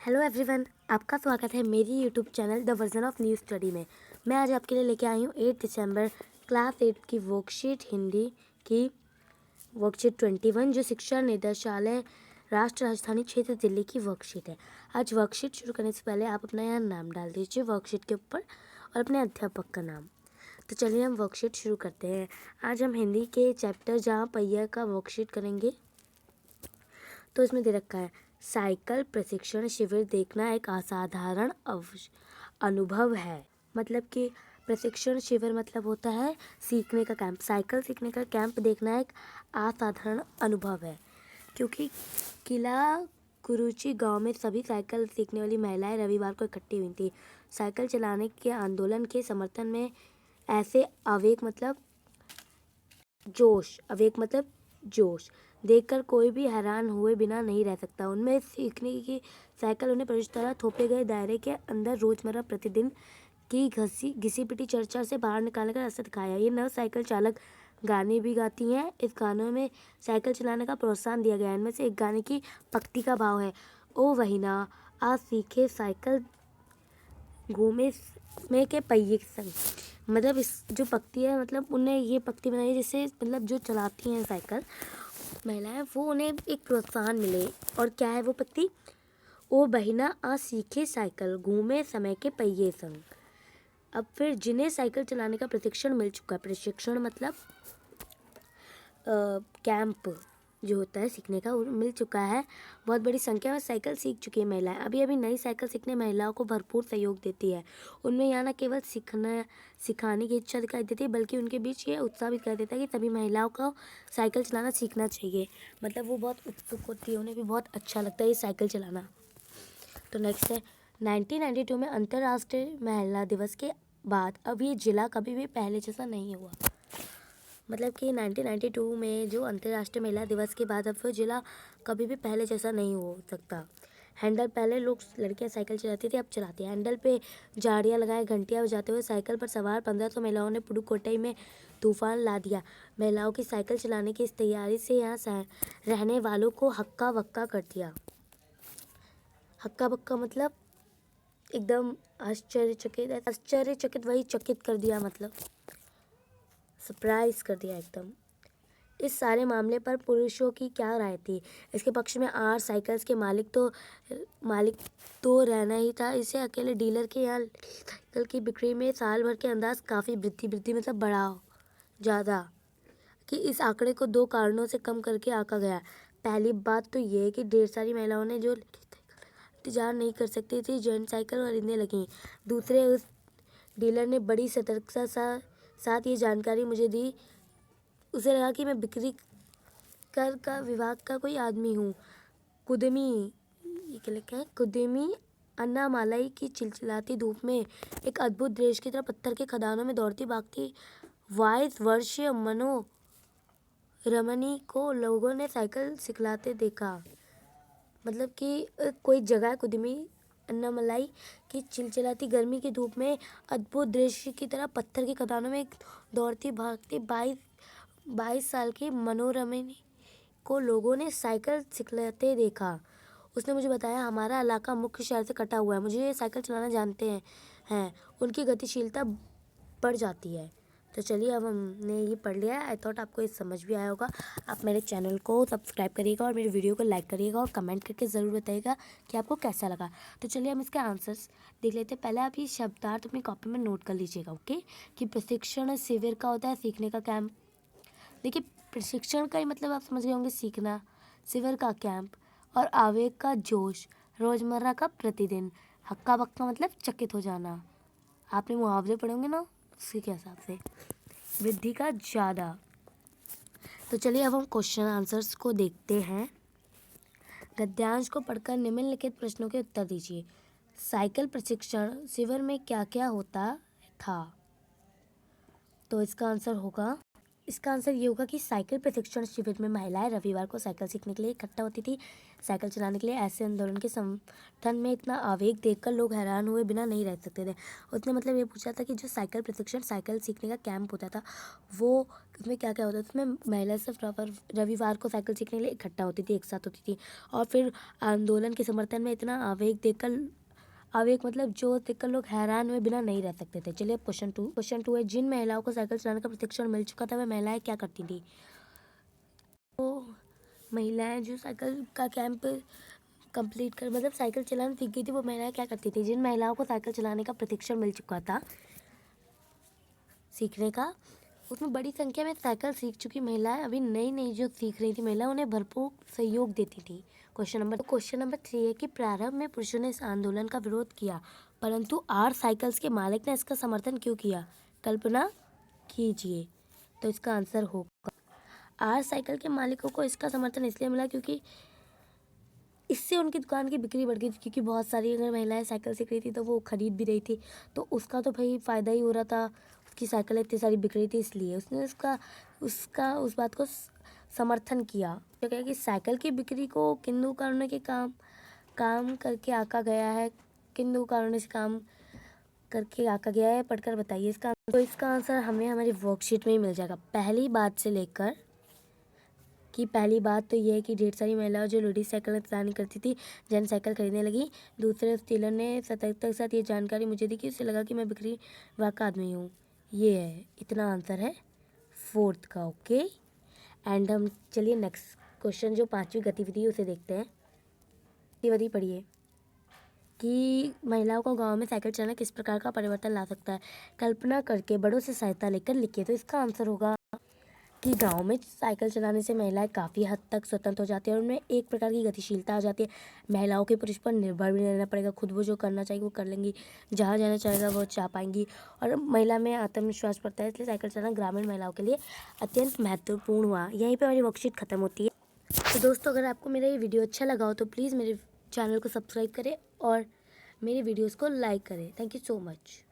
Hello everyone, आपका स्वागत है मेरी YouTube channel the version of new study में। मैं आज आपके लिए लेके आई हूँ 8 दिसंबर क्लास 8 की वर्कशीट हिंदी की वर्कशीट 21 जो शिक्षा निदेशालय राष्ट्र राजधानी क्षेत्र दिल्ली की वर्कशीट है। आज वर्कशीट शुरू करने से पहले आप अपना यहाँ नाम डाल दीजिए वर्कशीट के ऊपर और अपने अध्यापक का नाम। तो चलिए हम वर्कशीट शुरू करते हैं। आज हम हिंदी के चैप्टर जहाँ पहिया का वर्कशीट करेंगे। तो इसमें दे रखा है साइकिल प्रशिक्षण शिविर देखना एक असाधारण अनुभव है। मतलब कि प्रशिक्षण शिविर मतलब होता है सीखने का कैंप। साइकिल सीखने का कैंप देखना एक असाधारण अनुभव है क्योंकि किला कुरुचि गांव में सभी साइकिल सीखने वाली महिलाएं रविवार को इकट्ठी हुई थी। साइकिल चलाने के आंदोलन के समर्थन में ऐसे आवेग मतलब जोश देखकर कोई भी हैरान हुए बिना नहीं रह सकता। उनमें सीखने की साइकिल उन्हें प्रवेश द्वारा थोपे गए दायरे के अंदर रोजमर्रा प्रतिदिन की घिसी पिटी चर्चा से बाहर निकालने का रास्ता दिखाया। ये नव साइकिल चालक गाने भी गाती हैं। इस गानों में साइकिल चलाने का प्रोत्साहन दिया गया है। इनमें से एक गाने की पंक्ति का भाव है, ओ वहीना आ सीखे साइकिल घूमे में के पहिए संग। मतलब इस जो पंक्ति है मतलब उन्हें ये पंक्ति बनाई जिससे मतलब जो चलाती हैं साइकिल महिलाएं वो उन्हें एक प्रोत्साहन मिले। और क्या है वो पंक्ति, ओ बहिना आ सीखे साइकिल घूमे समय के पहिए संग। अब फिर जिन्हें साइकिल चलाने का प्रशिक्षण मिल चुका है, प्रशिक्षण मतलब कैंप जो होता है सीखने का, वो मिल चुका है। बहुत बड़ी संख्या में साइकिल सीख चुकी है महिलाएं। अभी अभी नई साइकिल सीखने महिलाओं को भरपूर सहयोग देती है। उनमें यहाँ न केवल सिखाने की इच्छा दिखाई देती है बल्कि उनके बीच ये उत्साह भी दिखाई देता है कि सभी महिलाओं को साइकिल चलाना सीखना चाहिए। मतलब वो बहुत उत्सुक होती है, उन्हें भी बहुत अच्छा लगता है ये साइकिल चलाना। तो नेक्स्ट है 1992 में अंतर्राष्ट्रीय महिला दिवस के बाद अब ये जिला कभी भी पहले जैसा नहीं हुआ। मतलब कि 1992 में जो अंतर्राष्ट्रीय महिला दिवस के बाद अब वो जिला कभी भी पहले जैसा नहीं हो सकता। हैंडल पहले लोग लड़कियां साइकिल चलाती थी, अब चलाती है। हैंडल पे झाड़ियाँ लगाए घंटियाँ बजाते हुए साइकिल पर सवार 1500 महिलाओं ने पुडुकोट्टई में तूफान ला दिया। महिलाओं की साइकिल चलाने की इस तैयारी से यहाँ रहने वालों को हक्का बक्का कर दिया। हक्का बक्का मतलब एकदम आश्चर्यचकित वही चकित कर दिया, मतलब सरप्राइज कर दिया एकदम। इस सारे मामले पर पुरुषों की क्या राय थी? इसके पक्ष में आर साइकिल्स के मालिक तो रहना ही था। इसे अकेले डीलर के यहाँ साइकिल की बिक्री में साल भर के अंदाज काफ़ी वृद्धि मतलब बढ़ाओ ज़्यादा कि इस आंकड़े को 2 कारणों से कम करके आंका गया। पहली बात तो ये है कि ढेर सारी महिलाओं ने जो इंतजार नहीं कर सकती थी जेंट साइकिल खरीदने लगी। दूसरे, उस डीलर ने बड़ी सतर्कता साथ ये जानकारी मुझे दी। उसे लगा कि मैं बिक्री कर का विभाग का कोई आदमी हूँ। ये क्या लिखा है, कुदमी अन्नामालाई की चिलचिलाती धूप में एक अद्भुत दृश्य की तरह पत्थर के खदानों में दौड़ती भागती 22 वर्षीय मनोरमणी को लोगों ने साइकिल सिखलाते देखा। मतलब कि कोई जगह कुदमी अन्नामलाई की चिलचिलाती गर्मी की धूप में अद्भुत दृश्य की तरह पत्थर की खदानों में दौड़ती भागती 22 साल की मनोरमणी को लोगों ने साइकिल सिखलाते देखा। उसने मुझे बताया, हमारा इलाका मुख्य शहर से कटा हुआ है, मुझे ये साइकिल चलाना जानते हैं उनकी गतिशीलता बढ़ जाती है। तो चलिए अब हमने ये पढ़ लिया है। आई थॉट आपको ये समझ भी आया होगा। आप मेरे चैनल को सब्सक्राइब करिएगा और मेरे वीडियो को लाइक करिएगा और कमेंट करके ज़रूर बताइएगा कि आपको कैसा लगा। तो चलिए हम इसके आंसर्स देख लेते हैं। पहले आप ये शब्दार्थ अपनी कॉपी में नोट कर लीजिएगा, ओके। कि प्रशिक्षण शिविर का होता है सीखने का कैंप। देखिए प्रशिक्षण का ही मतलब आप समझ गए होंगे सीखना, शिविर का कैंप, और आवेग का जोश, रोजमर्रा का प्रतिदिन, हक्का बक्का मतलब चकित हो जाना। आपने मुहावरे पढ़े होंगे ना, उसी के हिसाब से वृद्धि का ज़्यादा। तो चलिए अब हम क्वेश्चन आंसर्स को देखते हैं। गद्यांश को पढ़कर निम्नलिखित प्रश्नों के उत्तर दीजिए। साइकिल प्रशिक्षण शिविर में क्या क्या होता था? तो इसका आंसर होगा इसका आंसर ये होगा कि साइकिल प्रशिक्षण शिविर में महिलाएं रविवार को साइकिल सीखने के लिए इकट्ठा होती थी। साइकिल चलाने के लिए ऐसे आंदोलन के समर्थन में इतना आवेग देखकर लोग हैरान हुए बिना नहीं रह सकते थे। उसने मतलब ये पूछा था कि जो साइकिल प्रशिक्षण साइकिल सीखने का कैंप होता था वो उसमें क्या क्या होता था। उसमें महिलाएं सिर्फ रविवार को साइकिल सीखने के लिए इकट्ठा होती थी, एक साथ होती थी, और फिर आंदोलन के समर्थन में इतना आवेग मतलब जो देखकर लोग हैरान हुए बिना नहीं रह सकते थे। चलिए क्वेश्चन टू है, जिन महिलाओं को साइकिल चलाने का प्रशिक्षण मिल चुका था वह महिलाएं क्या करती थी। तो महिलाएं जो साइकिल का कैंप कंप्लीट कर मतलब साइकिल चलाना सीख गई थी वो महिलाएं क्या करती थी। जिन महिलाओं को साइकिल चलाने का प्रशिक्षण मिल चुका था सीखने का, उसमें बड़ी संख्या में साइकिल सीख चुकी महिलाएं अभी नई नई जो सीख रही थी महिला उन्हें भरपूर सहयोग देती थी। क्वेश्चन नंबर 3 है कि प्रारंभ में पुरुषों ने इस आंदोलन का विरोध किया परंतु आर साइकिल्स के मालिक ने इसका समर्थन क्यों किया, कल्पना कीजिए। तो इसका आंसर होगा आर साइकिल के मालिकों को इसका समर्थन इसलिए मिला क्योंकि इससे उनकी दुकान की बिक्री बढ़ गई थी, क्योंकि बहुत सारी अगर महिलाएं साइकिल सीख रही थी तो वो खरीद भी रही थी, तो उसका तो भाई फ़ायदा ही हो रहा था, उसकी साइकिल इतनी सारी बिक रही थी, इसलिए उसने उस बात को समर्थन किया। तो क्या कि साइकिल की बिक्री को किन कारणों के काम करके आका गया है, किन कारणों से काम करके आका गया है, पढ़कर बताइए इसका। तो इसका आंसर हमें हमारी वर्कशीट में ही मिल जाएगा। पहली बात तो ये है कि ढेर सारी महिलाएं जो लेडीज साइकिल चलानी करती थी जन साइकिल खरीदने लगी। दूसरे उस डीलर ने सतर्कता के साथ ये जानकारी मुझे दी कि उससे लगा कि मैं बिक्री वाका आदमी हूँ। ये है, इतना आंसर है 4th का। ओके, एंड हम चलिए नेक्स्ट क्वेश्चन जो 5वीं गतिविधि उसे देखते हैं। गतिविधि पढ़िए कि महिलाओं को गांव में साइकिल चलाना किस प्रकार का परिवर्तन ला सकता है। कल्पना करके बड़ों से सहायता लेकर लिखिए। तो इसका आंसर होगा कि गांव में साइकिल चलाने से महिलाएं काफ़ी हद तक स्वतंत्र हो जाती है और उनमें एक प्रकार की गतिशीलता आ जाती है। महिलाओं के पुरुष पर निर्भर भी नहीं रहना पड़ेगा, खुद वो जो करना चाहिए वो कर लेंगी, जहाँ जाना चाहेगा वो चाह पाएंगी, और महिला में आत्मविश्वास बढ़ता है। इसलिए साइकिल चलाना ग्रामीण महिलाओं के लिए अत्यंत महत्वपूर्ण हुआ। यहीं पर हमारी वर्कशीट खत्म होती है। तो दोस्तों, अगर आपको मेरा ये वीडियो अच्छा लगा हो तो प्लीज़ मेरे चैनल को सब्सक्राइब करें और मेरे वीडियोज़ को लाइक करें। Thank you so much.